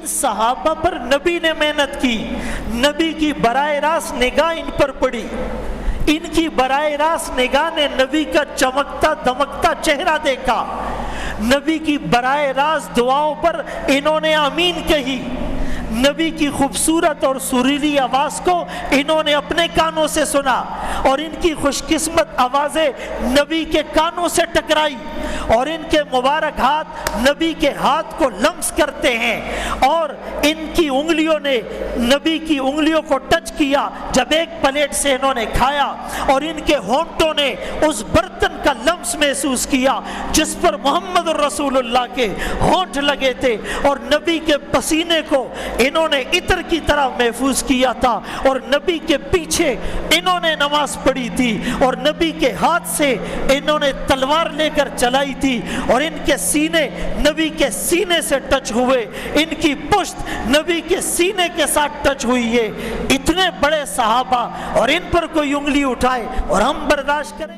ان صحابہ پر نبی نے محنت کی، نبی کی براہ راست نگاہ ان پر پڑی، ان کی براہ راست نگاہ نے نبی کا چمکتا دمکتا چہرہ دیکھا، نبی کی براہ راست دعاؤں پر انہوں نے آمین کہی، نبی کی خوبصورت اور سریلی آواز کو انہوں نے اپنے کانوں سے سنا، اور ان کی خوش قسمت آوازیں نبی کے کانوں سے ٹکرائی، اور ان کے مبارک ہاتھ نبی کے ہاتھ کو لمس کرتے ہیں، اور ان کی انگلیوں نے نبی کی انگلیوں کو ٹچ کیا جب ایک پلیٹ سے انہوں نے کھایا، اور ان کے ہونٹوں نے اس برتن کا لمس محسوس کیا جس پر محمد رسول اللہ کے ہونٹ لگے تھے، اور نبی کے پسینے کو انہوں نے عطر کی طرح محفوظ کیا تھا، اور نبی کے پیچھے انہوں نے نماز پڑھی تھی، اور نبی کے ہاتھ سے انہوں نے تلوار لے کر چلائی تھی، اور ان کے سینے نبی کے سینے سے ٹچ ہوئے، ان کی پشت نبی کے سینے کے ساتھ ٹچ ہوئی ہے۔ اتنے بڑے صحابہ اور ان پر کوئی انگلی اٹھائے اور ہم برداشت کریں؟